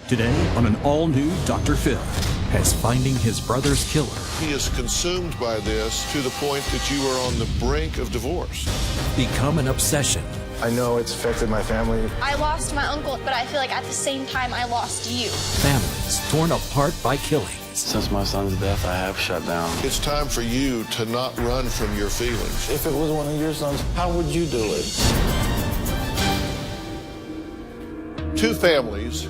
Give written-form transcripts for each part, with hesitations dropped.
Today on an all-new Dr. Phil has finding his brother's killer. He is consumed by this to the point that you are on the brink of divorce. Become an obsession. I know it's affected my family. I lost my uncle, but I feel like at the same time I lost you. Families torn apart by killings. Since my son's death, I have shut down. It's time for you to not run from your feelings. If it was one of your sons, how would you do it? Two families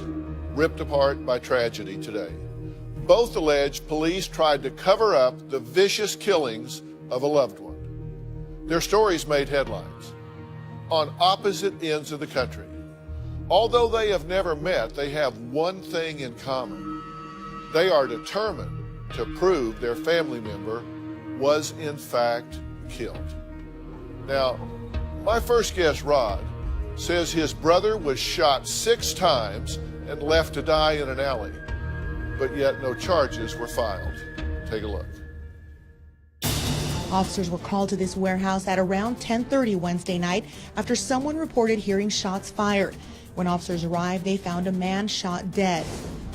ripped apart by tragedy today. Both allege police tried to cover up the vicious killings of a loved one. Their stories made headlines on opposite ends of the country. Although they have never met, they have one thing in common. They are determined to prove their family member was in fact killed. Now, my first guest, Rod, says his brother was shot 6 times and left to die in an alley, but yet no charges were filed. Take a look. Officers were called to this warehouse at around 10:30 Wednesday night after someone reported hearing shots fired. When officers arrived, they found a man shot dead.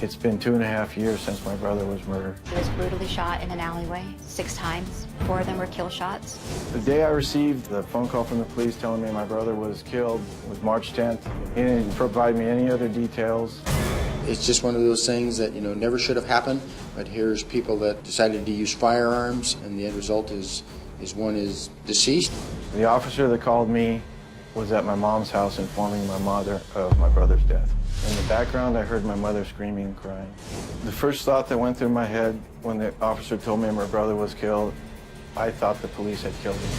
It's been 2.5 years since my brother was murdered. He was brutally shot in an alleyway 6 times. 4 of them were kill shots. The day I received the phone call from the police telling me my brother was killed was March 10th. He didn't provide me any other details. It's just one of those things that, never should have happened, but here's people that decided to use firearms, and the end result is one is deceased. The officer that called me was at my mom's house informing my mother of my brother's death. In the background, I heard my mother screaming and crying. The first thought that went through my head when the officer told me my brother was killed, I thought the police had killed him.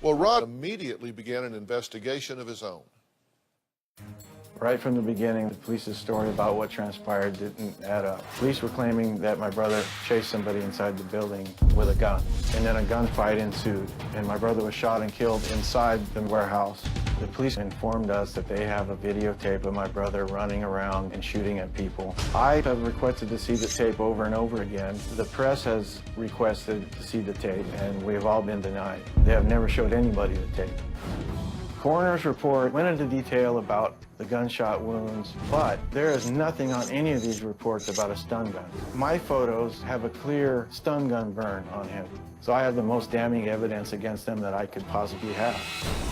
Well, Rod immediately began an investigation of his own. Right from the beginning, the police's story about what transpired didn't add up. Police were claiming that my brother chased somebody inside the building with a gun, and then a gunfight ensued, and my brother was shot and killed inside the warehouse. The police informed us that they have a videotape of my brother running around and shooting at people. I have requested to see the tape over and over again. The press has requested to see the tape, and we have all been denied. They have never showed anybody the tape. Coroner's report went into detail about the gunshot wounds, but there is nothing on any of these reports about a stun gun. My photos have a clear stun gun burn on him, so I have the most damning evidence against them that I could possibly have.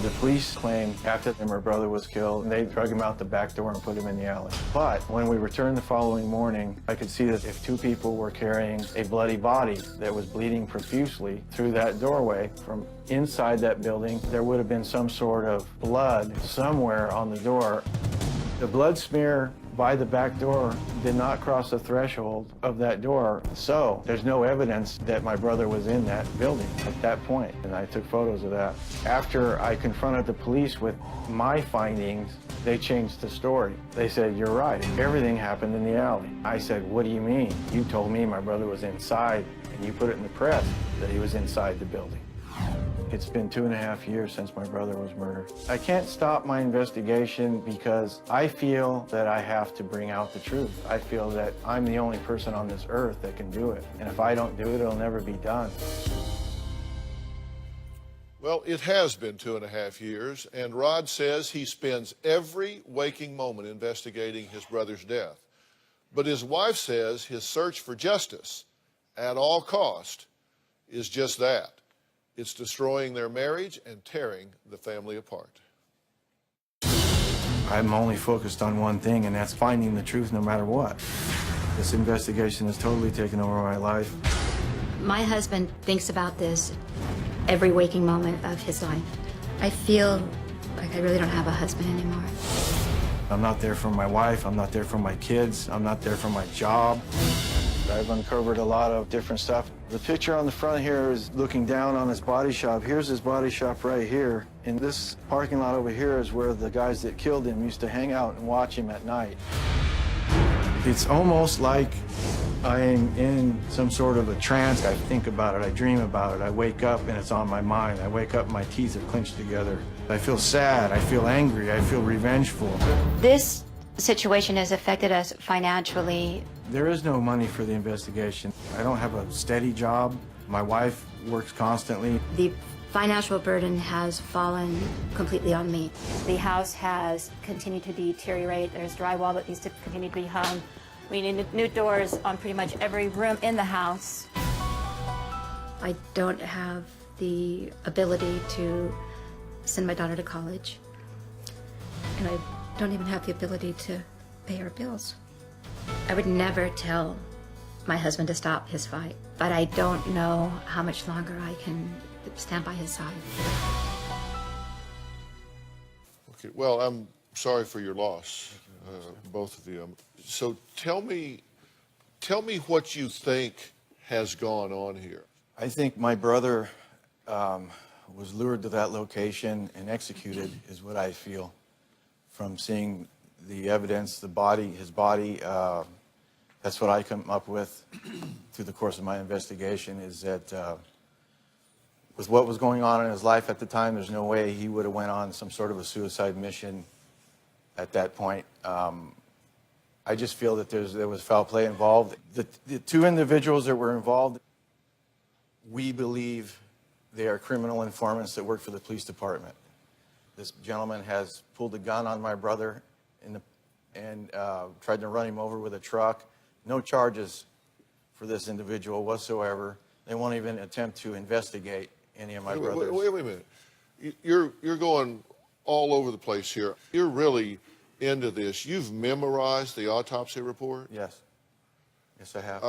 The police claim after my brother was killed, they drug him out the back door and put him in the alley. But when we returned the following morning, I could see that if 2 people were carrying a bloody body that was bleeding profusely through that doorway from inside that building, there would have been some sort of blood somewhere on the door. The blood smear by the back door did not cross the threshold of that door, so there's no evidence that my brother was in that building at that point, and I took photos of that. After I confronted the police with my findings, they changed the story. They said, "You're right, everything happened in the alley." I said, "What do you mean? You told me my brother was inside, and you put it in the press that he was inside the building." It's been 2.5 years since my brother was murdered. I can't stop my investigation because I feel that I have to bring out the truth. I feel that I'm the only person on this earth that can do it. And if I don't do it, it'll never be done. Well, it has been 2.5 years, and Rod says he spends every waking moment investigating his brother's death. But his wife says his search for justice, at all cost, is just that. It's destroying their marriage and tearing the family apart. I'm only focused on one thing, and that's finding the truth no matter what. This investigation has totally taken over my life. My husband thinks about this every waking moment of his life. I feel like I really don't have a husband anymore. I'm not there for my wife, I'm not there for my kids, I'm not there for my job. I've uncovered a lot of different stuff. The picture on the front here is looking down on his body shop. Here's his body shop right here. And this parking lot over here is where the guys that killed him used to hang out and watch him at night. It's almost like I'm in some sort of a trance. I think about it, I dream about it, I wake up and it's on my mind. I wake up and my teeth are clenched together. I feel sad, I feel angry, I feel revengeful. This situation has affected us financially. There is no money for the investigation. I don't have a steady job. My wife works constantly. The financial burden has fallen completely on me. The house has continued to deteriorate. There's drywall that needs to continue to be hung. We need new doors on pretty much every room in the house. I don't have the ability to send my daughter to college. And I don't even have the ability to pay our bills. I would never tell my husband to stop his fight, but I don't know how much longer I can stand by his side. Okay, well, I'm sorry for your loss, both of you. So tell me what you think has gone on here. I think my brother was lured to that location and executed, is what I feel, from seeing the evidence, his body. That's what I come up with through the course of my investigation, is that with what was going on in his life at the time, there's no way he would have went on some sort of a suicide mission at that point. I just feel that there was foul play involved. The two individuals that were involved, we believe they are criminal informants that work for the police department. This gentleman has pulled a gun on my brother and tried to run him over with a truck. No charges for this individual whatsoever. They won't even attempt to investigate any of my brothers. Wait a minute. You're going all over the place here. You're really into this. You've memorized the autopsy report? Yes. Yes, I have.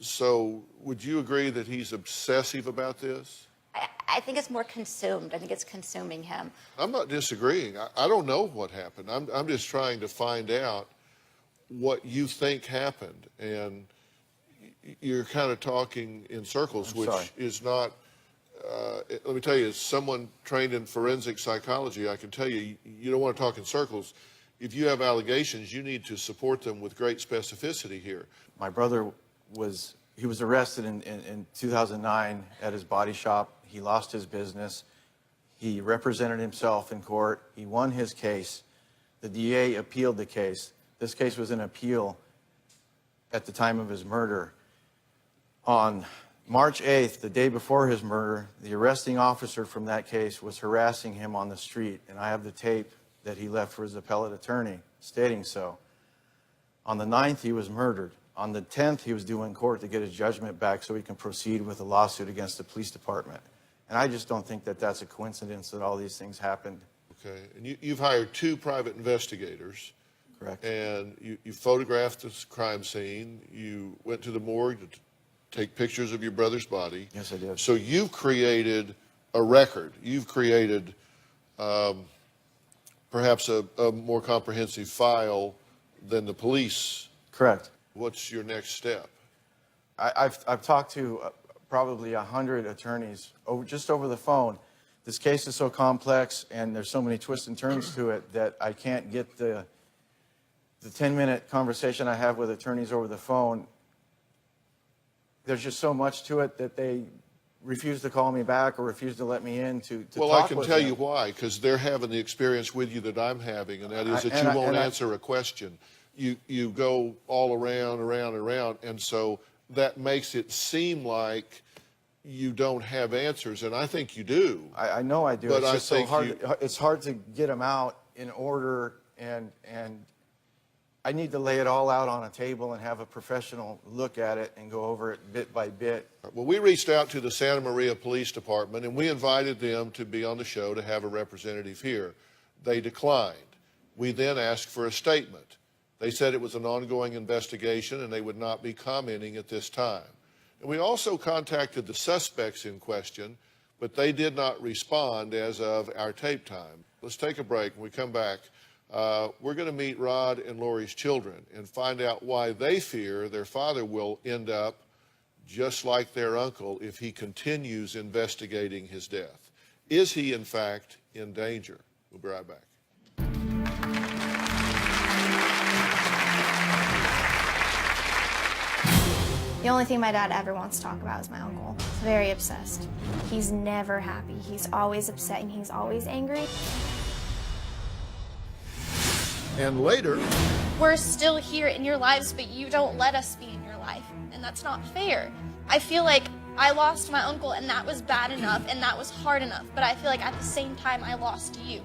So would you agree that he's obsessive about this? I think it's more consumed. I think it's consuming him. I'm not disagreeing. I don't know what happened. I'm just trying to find out what you think happened. And you're kind of talking in circles, which is not, let me tell you, as someone trained in forensic psychology, I can tell you, you don't want to talk in circles. If you have allegations, you need to support them with great specificity here. My brother was arrested in 2009 at his body shop. He lost his business. He represented himself in court. He won his case. The DA appealed the case. This case was an appeal at the time of his murder. On March 8th, the day before his murder, the arresting officer from that case was harassing him on the street, and I have the tape that he left for his appellate attorney stating so. On the 9th, he was murdered. On the 10th, he was due in court to get his judgment back so he can proceed with a lawsuit against the police department. And I just don't think that that's a coincidence that all these things happened. Okay, and you've hired 2 private investigators. Correct. And you photographed this crime scene. You went to the morgue to take pictures of your brother's body. Yes, I did. So you've created a record. You've created perhaps a more comprehensive file than the police. Correct. What's your next step? I've talked to probably 100 attorneys just over the phone. This case is so complex and there's so many twists and turns to it that I can't get the 10-minute conversation I have with attorneys over the phone. There's just so much to it that they refuse to call me back or refuse to let me in to well, talk I can with tell them. you why, because they're having the experience with you that I'm having, and that is that you won't answer a question. You go all around, and so that makes it seem like you don't have answers, and I think you do. I know I do. But it's just so hard. you... It's hard to get them out in order, and I need to lay it all out on a table and have a professional look at it and go over it bit by bit. Well, we reached out to the Santa Maria Police Department, and we invited them to be on the show to have a representative here. They declined. We then asked for a statement. They said it was an ongoing investigation and they would not be commenting at this time. And we also contacted the suspects in question, but they did not respond as of our tape time. Let's take a break. When we come back, we're going to meet Rod and Lori's children and find out why they fear their father will end up just like their uncle if he continues investigating his death. Is he, in fact, in danger? We'll be right back. The only thing my dad ever wants to talk about is my uncle. He's very obsessed. He's never happy. He's always upset and he's always angry. And later, We're still here in your lives, but you don't let us be in your life. And that's not fair. I feel like I lost my uncle, and that was bad enough, and that was hard enough, but I feel like at the same time I lost you.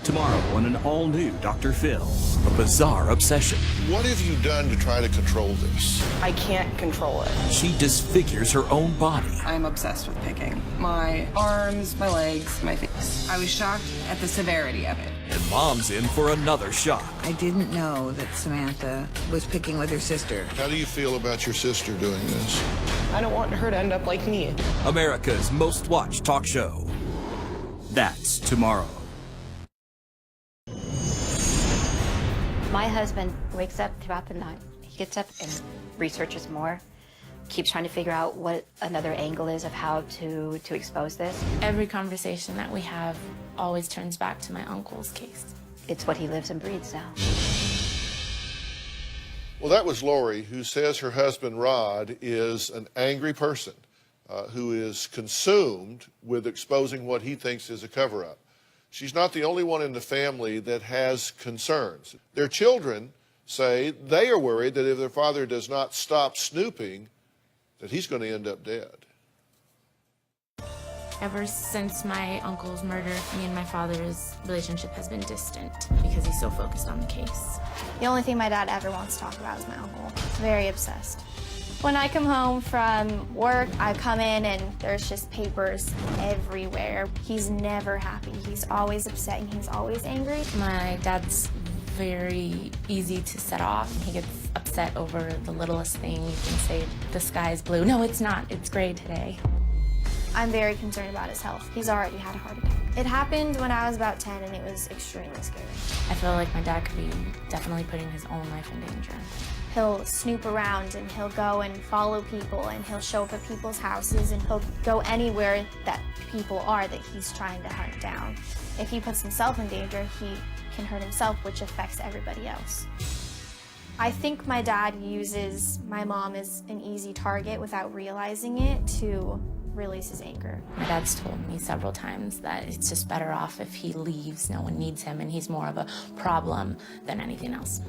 Tomorrow on an all-new Dr. Phil, a bizarre obsession. What have you done to try to control this? I can't control it. She disfigures her own body. I'm obsessed with picking. My arms, my legs, my face. I was shocked at the severity of it. And Mom's in for another shock. I didn't know that Samantha was picking with her sister. How do you feel about your sister doing this? I don't want her to end up like me. America's most watched talk show. That's tomorrow. My husband wakes up throughout the night. He gets up and researches more, keeps trying to figure out what another angle is of how to expose this. Every conversation that we have always turns back to my uncle's case. It's what he lives and breathes now. Well, that was Lori, who says her husband Rod is an angry person who is consumed with exposing what he thinks is a cover-up. She's not the only one in the family that has concerns. Their children say they are worried that if their father does not stop snooping, that he's going to end up dead. Ever since my uncle's murder, me and my father's relationship has been distant because he's so focused on the case. The only thing my dad ever wants to talk about is my uncle. Very obsessed. When I come home from work, I come in and there's just papers everywhere. He's never happy. He's always upset and he's always angry. My dad's very easy to set off. He gets upset over the littlest thing. You can say, the sky's blue. No, it's not. It's gray today. I'm very concerned about his health. He's already had a heart attack. It happened when I was about 10 and it was extremely scary. I feel like my dad could be definitely putting his own life in danger. He'll snoop around and he'll go and follow people and he'll show up at people's houses and he'll go anywhere that people are that he's trying to hunt down. If he puts himself in danger, he can hurt himself, which affects everybody else. I think my dad uses my mom as an easy target without realizing it to release his anger. My dad's told me several times that it's just better off if he leaves. No one needs him and he's more of a problem than anything else.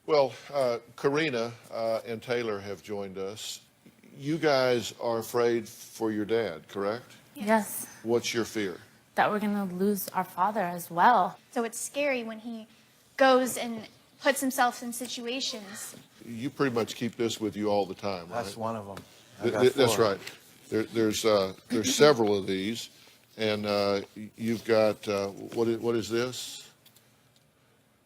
Well, Karina and Taylor have joined us. You guys are afraid for your dad, correct? Yes. What's your fear? That we're gonna lose our father as well. So it's scary when he goes and puts himself in situations. You pretty much keep this with you all the time, right? That's one of them. I got That's four. right. There's several of these, and you've got what is this?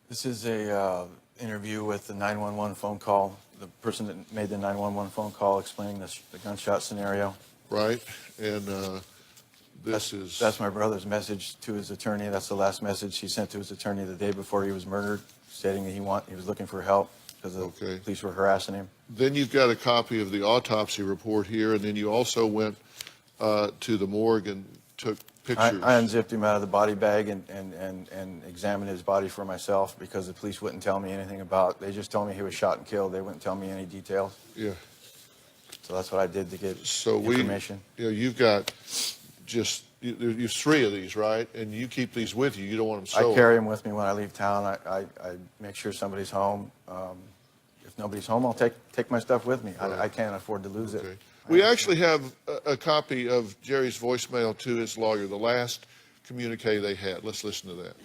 This is a interview with the 911 phone call. The person that made the 911 phone call explaining the gunshot scenario. Right, and that's my brother's message to his attorney. That's the last message he sent to his attorney the day before he was murdered, stating that he was looking for help because the police were harassing him. Then you've got a copy of the autopsy report here, and then you also went to the morgue and took pictures. I unzipped him out of the body bag and examined his body for myself because the police wouldn't tell me anything about. They just told me he was shot and killed. They wouldn't tell me any details. Yeah. So that's what I did to get information. You've got just you've three of these, right? And you keep these with you. You don't want them stolen. I carry them with me when I leave town. I make sure somebody's home. If nobody's home, I'll take my stuff with me. Right. I can't afford to lose it. We actually have a copy of Jerry's voicemail to his lawyer, the last communique they had. Let's listen to that.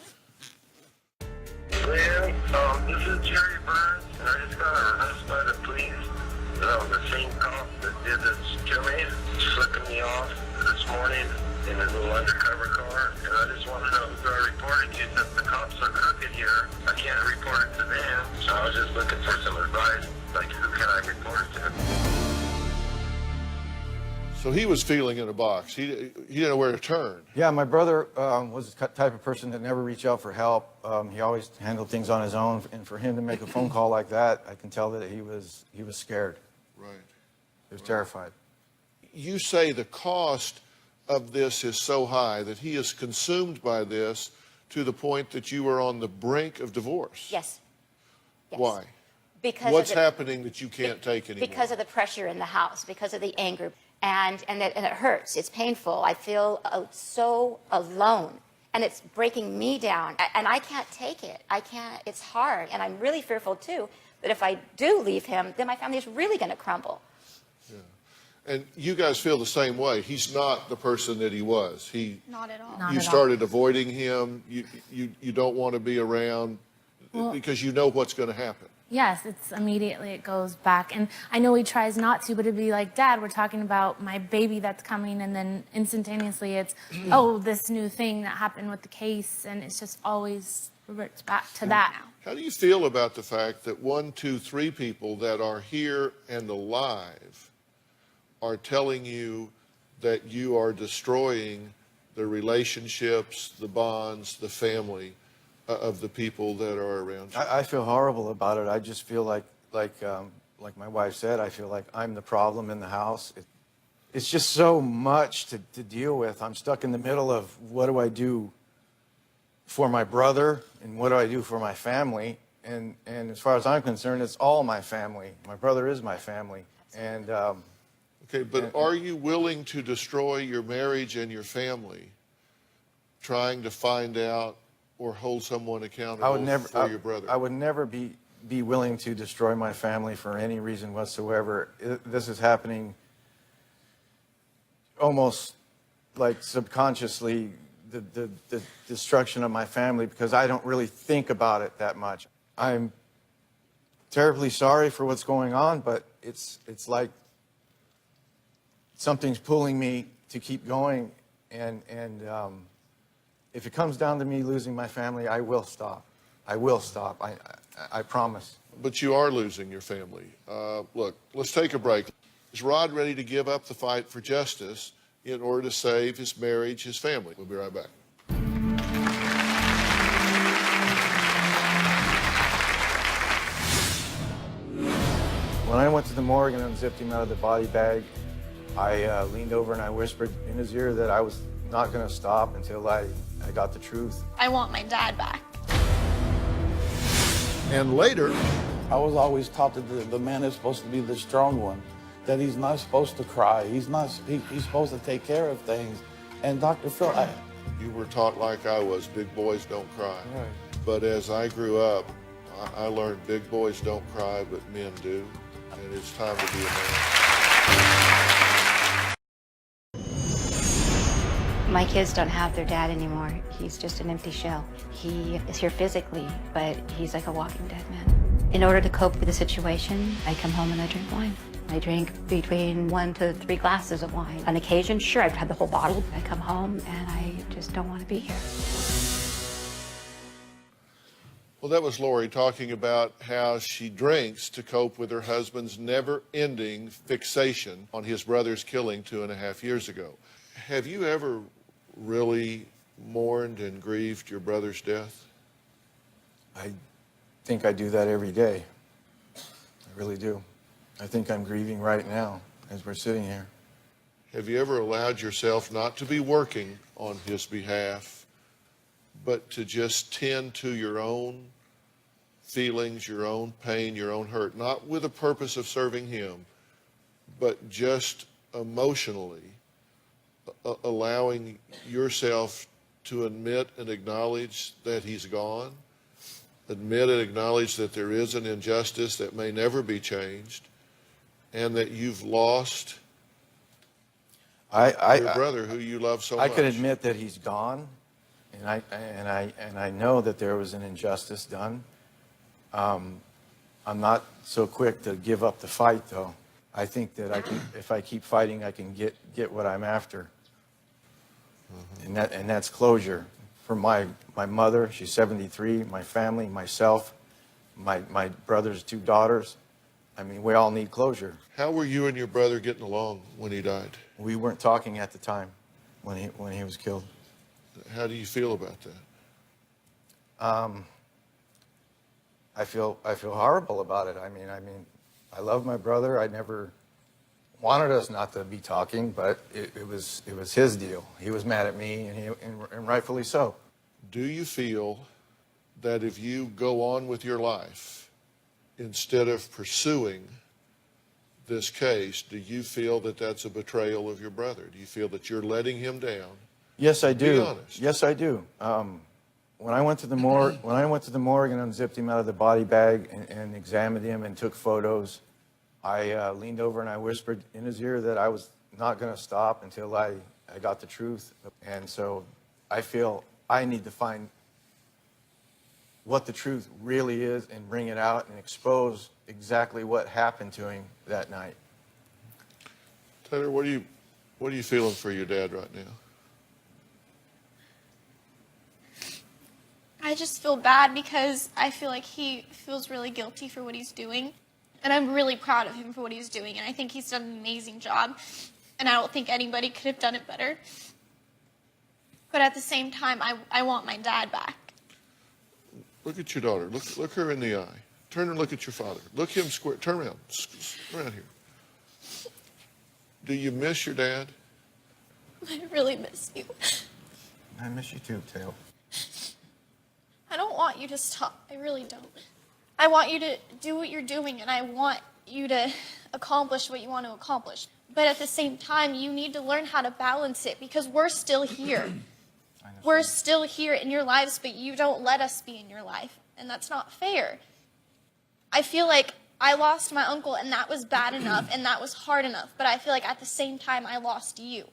This is Jerry Burns, and I just got arrested by the police. The same cop that did this to me, flicking me off this morning in his little undercover car. And I just want to know who I reported you. Since the cops are crooked here, I can't report it to them. So I was just looking for some advice, like who can I report it to? So he was feeling in a box. He didn't know where to turn. Yeah, my brother was the type of person that never reached out for help. He always handled things on his own, and for him to make a phone call like that, I can tell that he was scared. Right. He was terrified. You say the cost of this is so high that he is consumed by this to the point that you are on the brink of divorce. Yes. Why? Because what's happening that you can't take anymore? Because of the pressure in the house, because of the anger. And it hurts. It's painful. I feel so alone, and it's breaking me down. And I can't take it. I can't. It's hard, and I'm really fearful too that if I do leave him, then my family is really going to crumble. And you guys feel the same way. He's not the person that he was. Not at all. Not You at all. started avoiding him. You don't want to be around because you know what's going to happen. Yes, it's immediately it goes back. And I know he tries not to, but it'd be like, Dad, we're talking about my baby that's coming, and then instantaneously it's, oh, this new thing that happened with the case, and it's just always reverts back to that. How do you feel about the fact that 1, 2, 3 people that are here and alive are telling you that you are destroying the relationships, the bonds, the family of the people that are around you? I feel horrible about it. I just feel like my wife said, I feel like I'm the problem in the house. It's just so much to deal with. I'm stuck in the middle of what do I do for my brother and what do I do for my family? And as far as I'm concerned, it's all my family. My brother is my family. And okay, but are you willing to destroy your marriage and your family trying to find out or hold someone accountable for your brother? I would never be willing to destroy my family for any reason whatsoever. This is happening almost like subconsciously, the destruction of my family, because I don't really think about it that much. I'm terribly sorry for what's going on, but it's like something's pulling me to keep going, and if it comes down to me losing my family, I will stop. I will stop. I promise. But you are losing your family. Look, let's take a break. Is Rod ready to give up the fight for justice in order to save his marriage, his family? We'll be right back. When I went to the morgue and unzipped him out of the body bag, I leaned over and I whispered in his ear that I was not going to stop until I got the truth. I want my dad back. And later, I was always taught that the man is supposed to be the strong one, that he's not supposed to cry. He's supposed to take care of things. And Dr. Phil, you were taught like I was, big boys don't cry. Right. But as I grew up, I learned big boys don't cry, but men do. And it's time to be a man. My kids don't have their dad anymore. He's just an empty shell. He is here physically, but he's like a walking dead man. In order to cope with the situation, I come home and I drink wine. I drink between 1 to 3 glasses of wine. On occasion, sure, I've had the whole bottle. I come home and I just don't want to be here. Well, that was Lori talking about how she drinks to cope with her husband's never-ending fixation on his brother's killing 2.5 years ago. Have you ever really mourned and grieved your brother's death? I think I do that every day. I really do. I think I'm grieving right now as we're sitting here. Have you ever allowed yourself not to be working on his behalf, but to just tend to your own feelings, your own pain, your own hurt, not with a purpose of serving him, but just emotionally allowing yourself to admit and acknowledge that he's gone, admit and acknowledge that there is an injustice that may never be changed, and that you've lost your brother who you love so much? I can admit that he's gone, and I know that there was an injustice done. I'm not so quick to give up the fight, though. I think that if I keep fighting, I can get what I'm after, and that's closure for my mother. She's 73. My family, myself, my brother's 2 daughters. I mean, we all need closure. How were you and your brother getting along when he died? We weren't talking at the time when he was killed. How do you feel about that? I feel horrible about it. I mean, I love my brother. I never wanted us not to be talking, but it was his deal. He was mad at me, and rightfully so. Do you feel that if you go on with your life instead of pursuing this case, do you feel that that's a betrayal of your brother? Do you feel that you're letting him down? Yes, I do. Be honest. Yes, I do. When I went to the morgue, and unzipped him out of the body bag and examined him and took photos, I leaned over and I whispered in his ear that I was not going to stop until I got the truth. And so I feel I need to find what the truth really is and bring it out and expose exactly what happened to him that night. Taylor, what are you feeling for your dad right now? I just feel bad because I feel like he feels really guilty for what he's doing. And I'm really proud of him for what he's doing. And I think he's done an amazing job. And I don't think anybody could have done it better. But at the same time, I want my dad back. Look at your daughter. Look her in the eye. Turn and look at your father. Look him square. Turn around. Around here. Do you miss your dad? I really miss you. I miss you too, Tail. I don't want you to stop. I really don't. I want you to do what you're doing, and I want you to accomplish what you want to accomplish. But at the same time, you need to learn how to balance it because we're still here. We're still here in your lives, but you don't let us be in your life, and that's not fair. I feel like I lost my uncle, and that was bad enough, and that was hard enough, but I feel like at the same time, I lost you.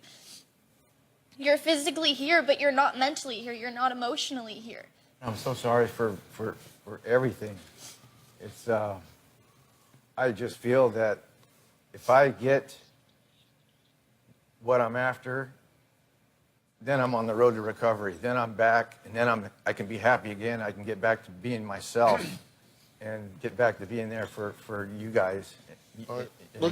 You're physically here, but you're not mentally here. You're not emotionally here. I'm so sorry for everything. It's, I just feel that if I get what I'm after, then I'm on the road to recovery. Then I'm back, and then I can be happy again. I can get back to being myself and get back to being there for you guys. All right.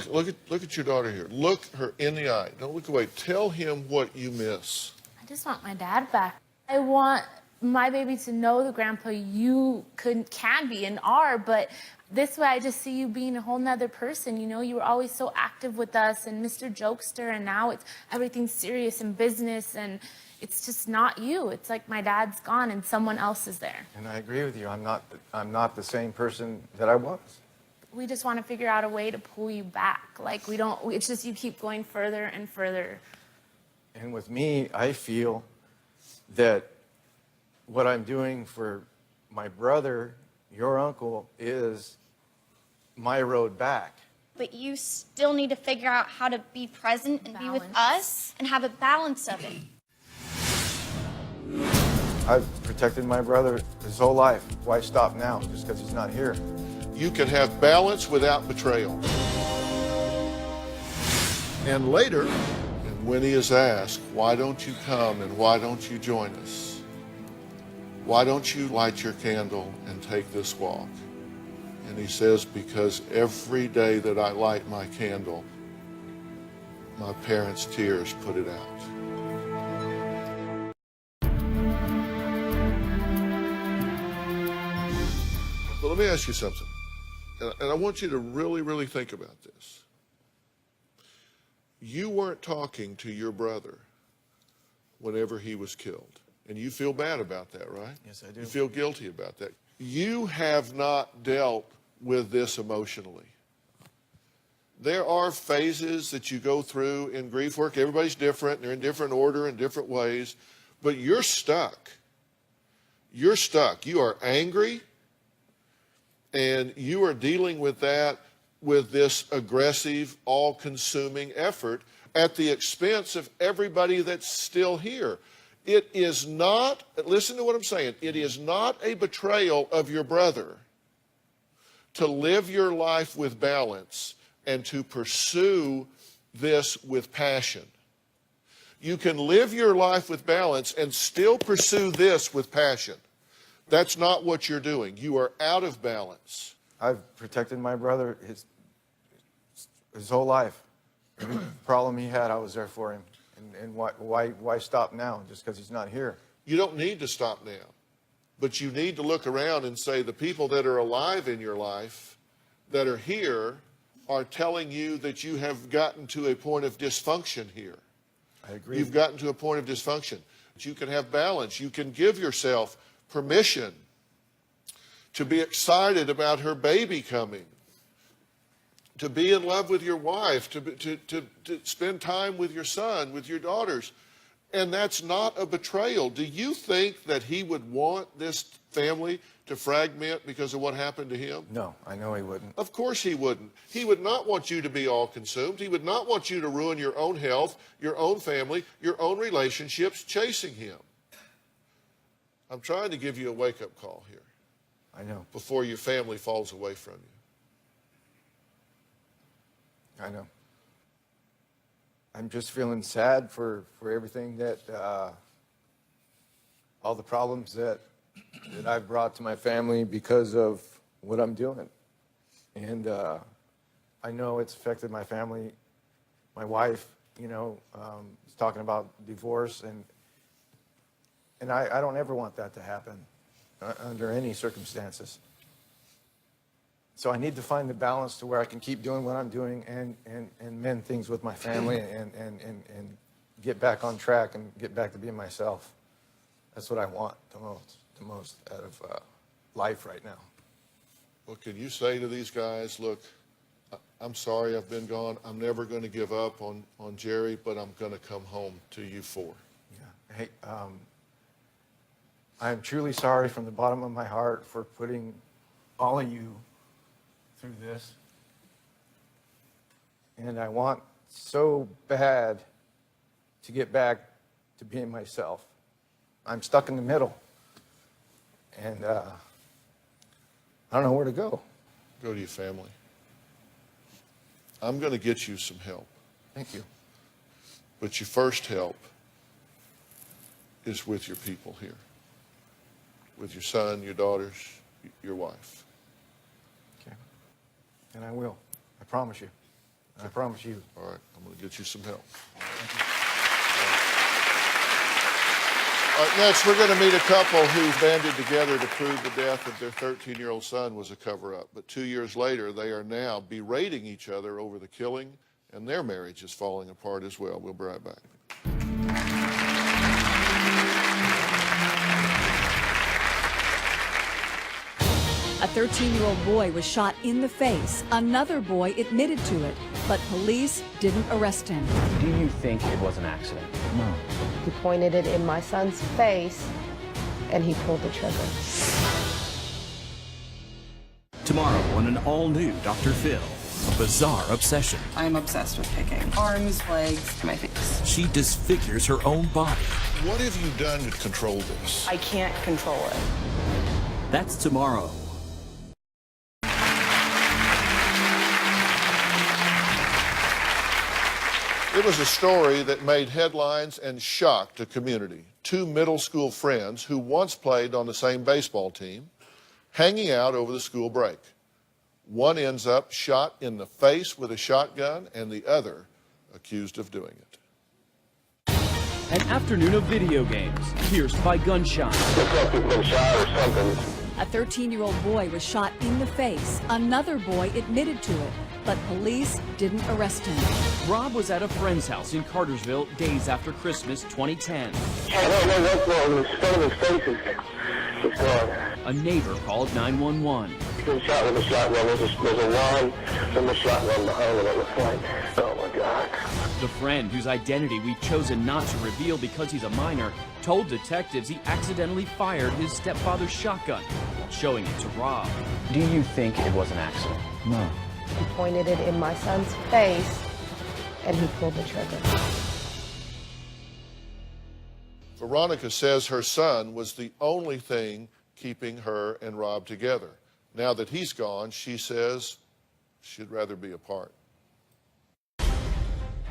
Look at your daughter here. Look her in the eye. Don't look away. Tell him what you miss. I just want my dad back. I want my baby to know the grandpa you can be and are, but this way I just see you being a whole nother person. You know, you were always so active with us and Mr. Jokester, and now it's everything's serious and business, and it's just not you. It's like my dad's gone and someone else is there. And I agree with you. I'm not the same person that I was. We just want to figure out a way to pull you back. Like it's just you keep going further and further. And with me, I feel that what I'm doing for my brother, your uncle, is my road back. But you still need to figure out how to be present and be with us and have a balance of it. I've protected my brother his whole life. Why stop now just because he's not here? You can have balance without betrayal. And later, and when he is asked, why don't you come and why don't you join us? Why don't you light your candle and take this walk? And he says, because every day that I light my candle, my parents' tears put it out. But let me ask you something. And I want you to really, really think about this. You weren't talking to your brother whenever he was killed. And you feel bad about that, right? Yes, I do. You feel guilty about that. You have not dealt with this emotionally. There are phases that you go through in grief work. Everybody's different. They're in different order in different ways. But you're stuck. You're stuck. You are angry. And you are dealing with that with this aggressive, all-consuming effort at the expense of everybody that's still here. It is not, listen to what I'm saying, it is not a betrayal of your brother to live your life with balance and to pursue this with passion. You can live your life with balance and still pursue this with passion. That's not what you're doing. You are out of balance. I've protected my brother his whole life. Every problem he had, I was there for him. And why stop now just because he's not here? You don't need to stop now. But you need to look around and say the people that are alive in your life that are here are telling you that you have gotten to a point of dysfunction here. I agree. You've gotten to a point of dysfunction. You can have balance. You can give yourself permission to be excited about her baby coming, to be in love with your wife, to spend time with your son, with your daughters. And that's not a betrayal. Do you think that he would want this family to fragment because of what happened to him? No, I know he wouldn't. Of course he wouldn't. He would not want you to be all consumed. He would not want you to ruin your own health, your own family, your own relationships chasing him. I'm trying to give you a wake-up call here. I know. Before your family falls away from you. I know. I'm just feeling sad for everything that, all the problems that I've brought to my family because of what I'm doing. And I know it's affected my family. My wife, you know, is talking about divorce, and I don't ever want that to happen under any circumstances. So I need to find the balance to where I can keep doing what I'm doing and mend things with my family and get back on track and get back to being myself. That's what I want the most out of life right now. Well, can you say to these guys, look, I'm sorry I've been gone. I'm never going to give up on Jerry, but I'm going to come home to you four. Yeah. Hey, I'm truly sorry from the bottom of my heart for putting all of you through this. And I want so bad to get back to being myself. I'm stuck in the middle. And I don't know where to go. Go to your family. I'm going to get you some help. Thank you. But your first help is with your people here. With your son, your daughters, your wife. Okay. And I will. I promise you. I promise you. All right. I'm going to get you some help. All right, next, we're going to meet a couple who banded together to prove the death of their 13-year-old son was a cover-up. But 2 years later, they are now berating each other over the killing, and their marriage is falling apart as well. We'll be right back. A 13-year-old boy was shot in the face. Another boy admitted to it, but police didn't arrest him. Do you think it was an accident? No. He pointed it in my son's face, and he pulled the trigger. Tomorrow on an all-new Dr. Phil, a bizarre obsession. I'm obsessed with picking arms, legs, my face. She disfigures her own body. What have you done to control this? I can't control it. That's tomorrow. It was a story that made headlines and shocked a community. Two middle school friends who once played on the same baseball team, hanging out over the school break. One ends up shot in the face with a shotgun, and the other accused of doing it. An afternoon of video games, pierced by gunshot. A 13-year-old boy was shot in the face. Another boy admitted to it, but police didn't arrest him. Rob was at a friend's house in Cartersville days after Christmas 2010. A neighbor called 911. Been shot with a shotgun. There's a line from the shotgun behind him. It looks like. Oh my God. The friend, whose identity we've chosen not to reveal because he's a minor, told detectives he accidentally fired his stepfather's shotgun while showing it to Rob. Do you think it was an accident? No. He pointed it in my son's face, and he pulled the trigger. Veronica says her son was the only thing keeping her and Rob together. Now that he's gone, she says she'd rather be apart.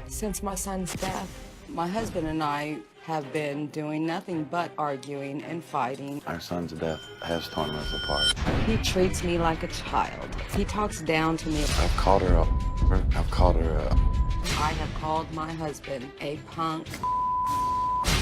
Since my son's death, my husband and I have been doing nothing but arguing and fighting. Our son's death has torn us apart. He treats me like a child. He talks down to me. I've called her up. I've called her up. I have called my husband a punk.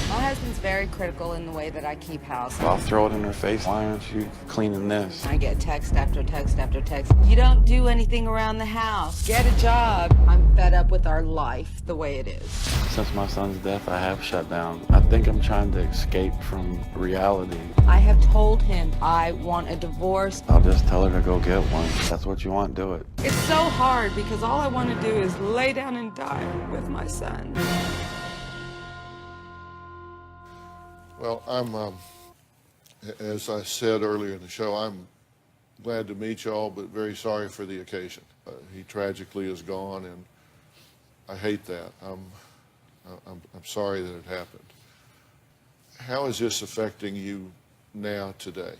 My husband's very critical in the way that I keep house. I'll throw it in her face. Why aren't you cleaning this? I get text after text after text. You don't do anything around the house. Get a job. I'm fed up with our life the way it is. Since my son's death, I have shut down. I think I'm trying to escape from reality. I have told him I want a divorce. I'll just tell her to go get one. If that's what you want, do it. It's so hard because all I want to do is lay down and die with my son. Well, as I said earlier in the show, I'm glad to meet y'all, but very sorry for the occasion. He tragically is gone, and I hate that. I'm sorry that it happened. How is this affecting you now today?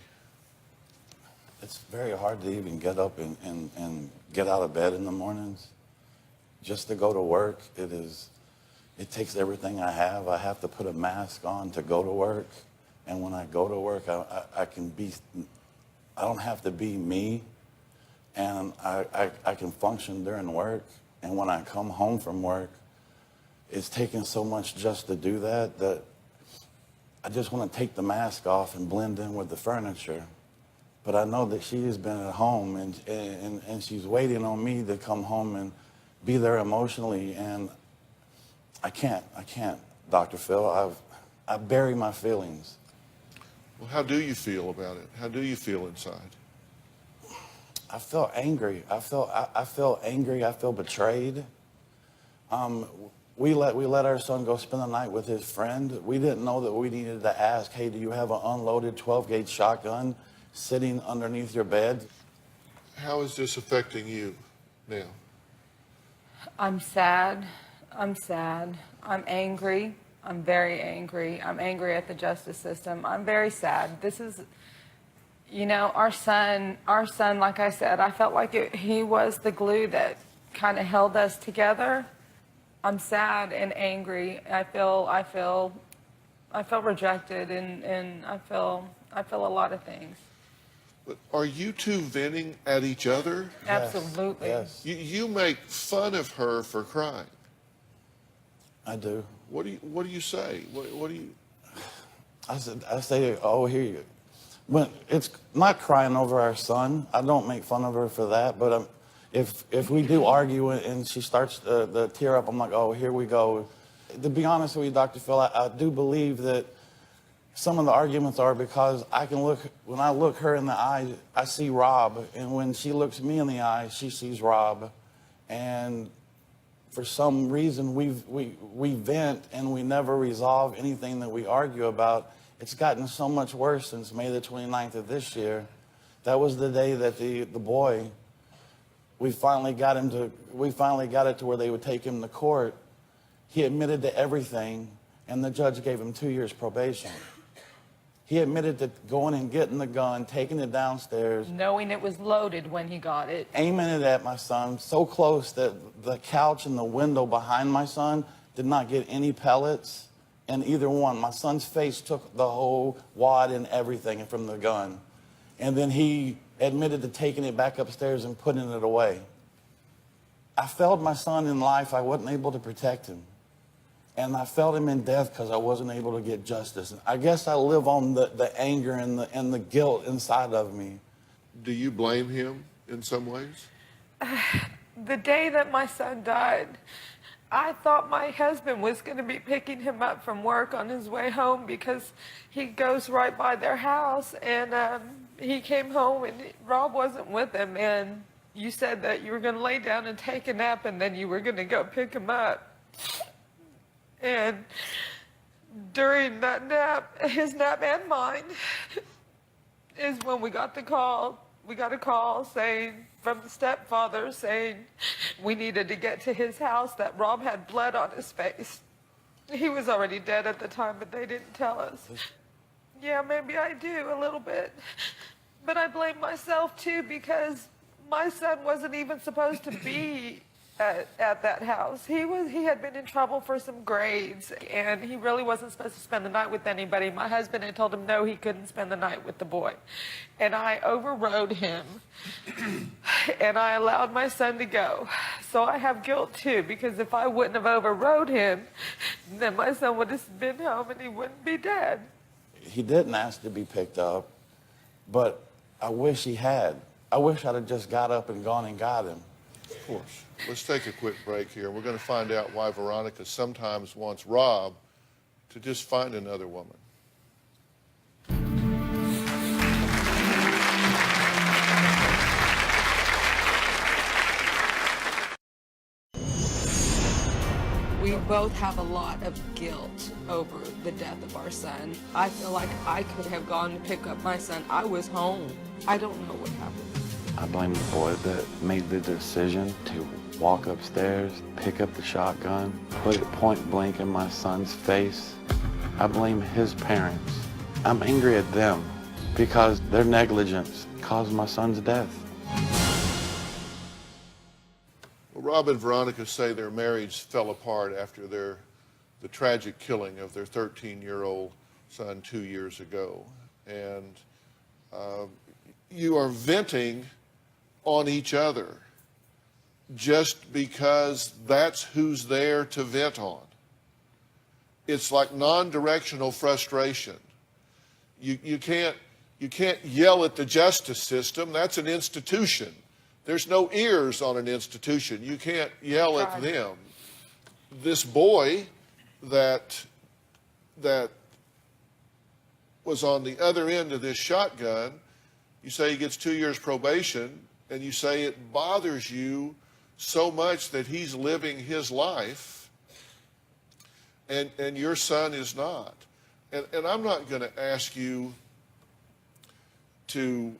It's very hard to even get up and get out of bed in the mornings. Just to go to work, it takes everything I have. I have to put a mask on to go to work. And when I go to work, I don't have to be me. And I can function during work. And when I come home from work, it's taking so much just to do that I just want to take the mask off and blend in with the furniture. But I know that she has been at home and she's waiting on me to come home and be there emotionally. And I can't, Dr. Phil. I bury my feelings. Well, how do you feel about it? How do you feel inside? I feel angry. I feel angry. I feel betrayed. We let our son go spend the night with his friend. We didn't know that we needed to ask, hey, do you have an unloaded 12-gauge shotgun sitting underneath your bed? How is this affecting you now? I'm sad. I'm angry. I'm very angry. I'm angry at the justice system. I'm very sad. This is, you know, our son, like I said, I felt like he was the glue that kind of held us together. I'm sad and angry. I feel rejected and I feel a lot of things. But are you two venting at each other? Absolutely. Yes. You make fun of her for crying. I do. What do you say? What do you? I say, oh, here you. When it's not crying over our son, I don't make fun of her for that. But if we do argue and she starts to tear up, I'm like, oh, here we go. To be honest with you, Dr. Phil, I do believe that some of the arguments are because when I look her in the eye, I see Rob. And when she looks me in the eye, she sees Rob. And for some reason, we vent and we never resolve anything that we argue about. It's gotten so much worse since May the 29th of this year. That was the day that the boy, we finally got it to where they would take him to court. He admitted to everything, and the judge gave him 2 years probation. He admitted to going and getting the gun, taking it downstairs. Knowing it was loaded when he got it. Aiming it at my son, so close that the couch and the window behind my son did not get any pellets in either one. My son's face took the whole wad and everything from the gun. And then he admitted to taking it back upstairs and putting it away. I failed my son in life. I wasn't able to protect him. And I failed him in death because I wasn't able to get justice. And I guess I live on the anger and the guilt inside of me. Do you blame him in some ways? The day that my son died, I thought my husband was going to be picking him up from work on his way home because he goes right by their house. And he came home and Rob wasn't with him. And you said that you were going to lay down and take a nap and then you were going to go pick him up. And during that nap, his nap and mine, is when we got the call. We got a call saying, from the stepfather saying we needed to get to his house, that Rob had blood on his face. He was already dead at the time, but they didn't tell us. Yeah, maybe I do a little bit. But I blame myself too because my son wasn't even supposed to be at that house. He had been in trouble for some grades, and he really wasn't supposed to spend the night with anybody. My husband had told him no, he couldn't spend the night with the boy. And I overrode him, and I allowed my son to go. So I have guilt too, because if I wouldn't have overrode him, then my son would have been home and he wouldn't be dead. He didn't ask to be picked up, but I wish he had. I wish I'd have just got up and gone and got him. Of course. Let's take a quick break here. We're going to find out why Veronica sometimes wants Rob to just find another woman. both have a lot of guilt over the death of our son. I feel like I could have gone to pick up my son. I was home. I don't know what happened. I blame the boy that made the decision to walk upstairs, pick up the shotgun, put it point blank in my son's face. I blame his parents. I'm angry at them because their negligence caused my son's death. Well, Rob and Veronica say their marriage fell apart after the tragic killing of their 13-year-old son 2 years ago. And you are venting on each other just because that's who's there to vent on. It's like non-directional frustration. You can't yell at the justice system. That's an institution. There's no ears on an institution. You can't yell at them. This boy that was on the other end of this shotgun, you say he gets 2 years probation, and you say it bothers you so much that he's living his life and your son is not. And I'm not going to ask you to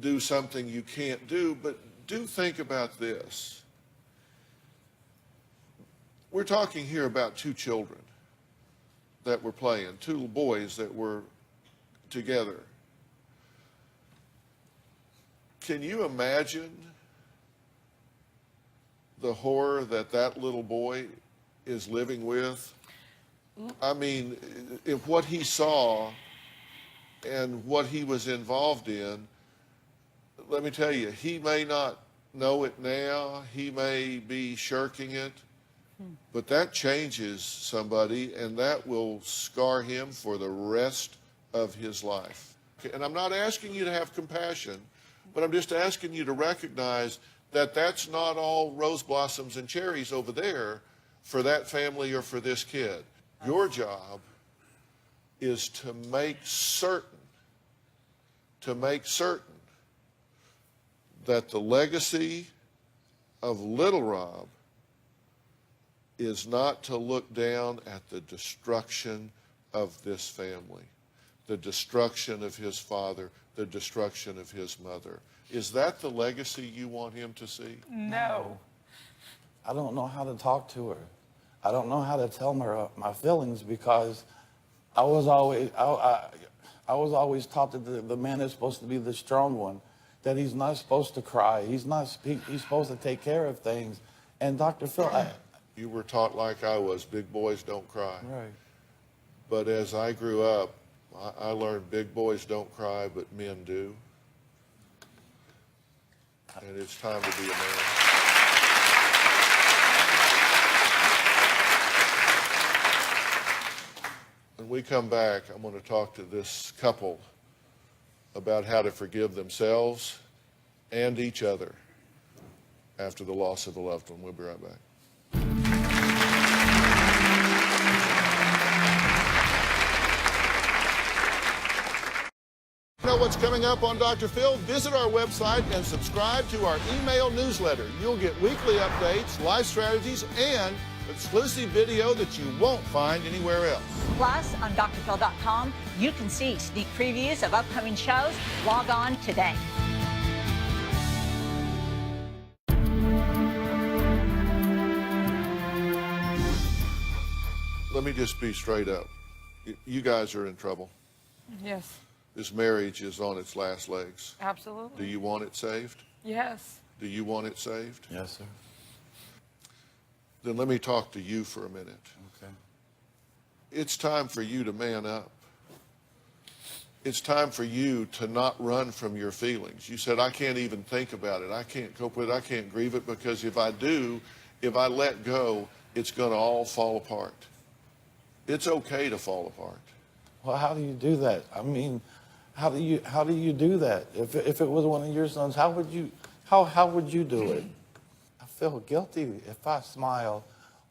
do something you can't do, but do think about this. We're talking here about two children that were playing, two little boys that were together. Can you imagine the horror that that little boy is living with? I mean, if what he saw and what he was involved in, let me tell you, he may not know it now, he may be shirking it, but that changes somebody and that will scar him for the rest of his life. And I'm not asking you to have compassion, but I'm just asking you to recognize that that's not all rose blossoms and cherries over there for that family or for this kid. Your job is to make certain that the legacy of Little Rob is not to look down at the destruction of this family, the destruction of his father, the destruction of his mother. Is that the legacy you want him to see? No. I don't know how to talk to her. I don't know how to tell her my feelings because I was always taught that the man is supposed to be the strong one, that he's not supposed to cry. He's supposed to take care of things. And Dr. Phil, you were taught like I was, big boys don't cry. Right. But as I grew up, I learned big boys don't cry, but men do. And it's time to be a man. When we come back, I'm going to talk to this couple about how to forgive themselves and each other after the loss of a loved one. We'll be right back. Know what's coming up on Dr. Phil? Visit our website and subscribe to our email newsletter. You'll get weekly updates, life strategies, and exclusive video that you won't find anywhere else. Plus, on drphil.com, you can see sneak previews of upcoming shows. Log on today. Let me just be straight up. You guys are in trouble. Yes, This marriage is on its last legs. absolutely. Do you want it saved? Yes. Do you want it saved? Yes, sir. Then let me talk to you for a minute. Okay. It's time for you to man up. It's time for you to not run from your feelings. You said, I can't even think about it. I can't cope with it. I can't grieve it because if I do, if I let go, it's going to all fall apart. It's okay to fall apart. Well, how do you do that? I mean, how do you do that? If it was one of your sons, how would you do it? I feel guilty if I smile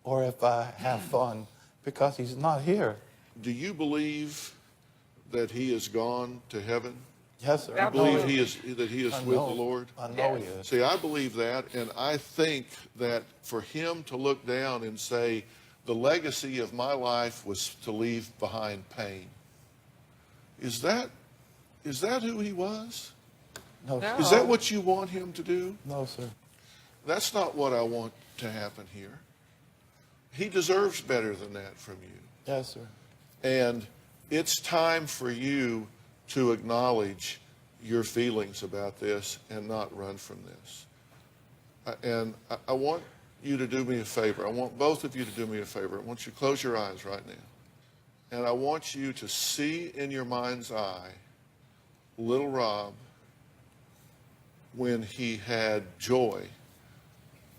or if I have fun because he's not here. Do you believe that he has gone to heaven? Yes, sir. You believe that he is I with know. the Lord? I know he is. See, I believe that, and I think that for him to look down and say, the legacy of my life was to leave behind pain. Is that who he was? No. Is that what you want him to do? No, sir. That's not what I want to happen here. He deserves better than that from you. Yes, sir. And it's time for you to acknowledge your feelings about this and not run from this. And I want you to do me a favor. I want both of you to do me a favor. I want you to close your eyes right now. And I want you to see in your mind's eye little Rob when he had joy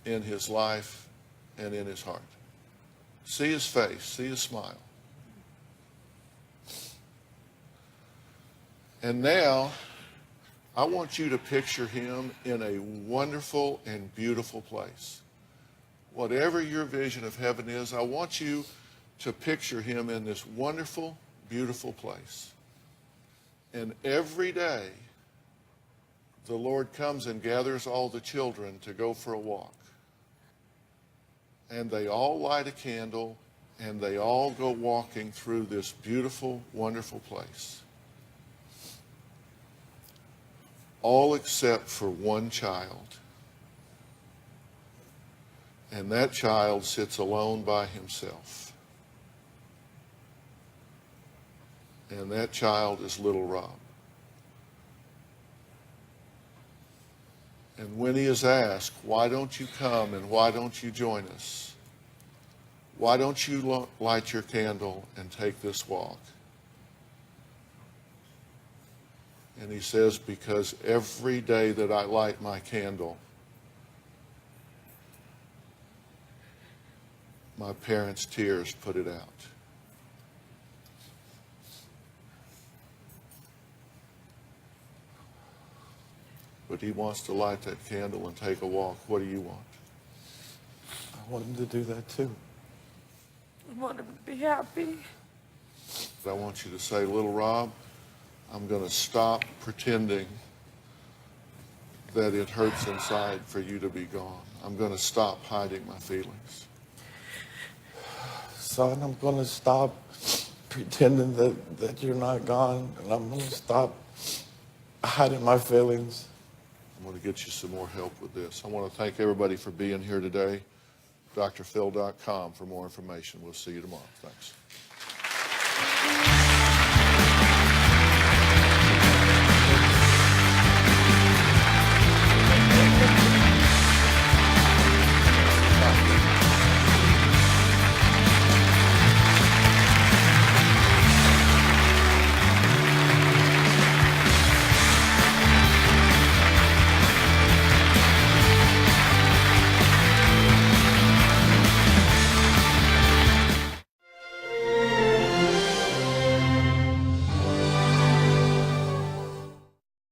in his life and in his heart. See his face, see his smile. And now, I want you to picture him in a wonderful and beautiful place. Whatever your vision of heaven is, I want you to picture him in this wonderful, beautiful place. And every day, the Lord comes and gathers all the children to go for a walk. And they all light a candle, and they all go walking through this beautiful, wonderful place. All except for one child. And that child sits alone by himself. And that child is little Rob. And when he is asked, why don't you come and why don't you join us? Why don't you light your candle and take this walk? And he says, because every day that I light my candle, my parents' tears put it out. But he wants to light that candle and take a walk. What do you want? I want him to do that too. I want him to be happy. I want you to say, little Rob, I'm going to stop pretending that it hurts inside for you to be gone. I'm going to stop hiding my feelings. Son, I'm going to stop pretending that you're not gone, and I'm going to stop hiding my feelings. I'm going to get you some more help with this. I want to thank everybody for being here today. drphil.com for more information. We'll see you tomorrow. Thanks.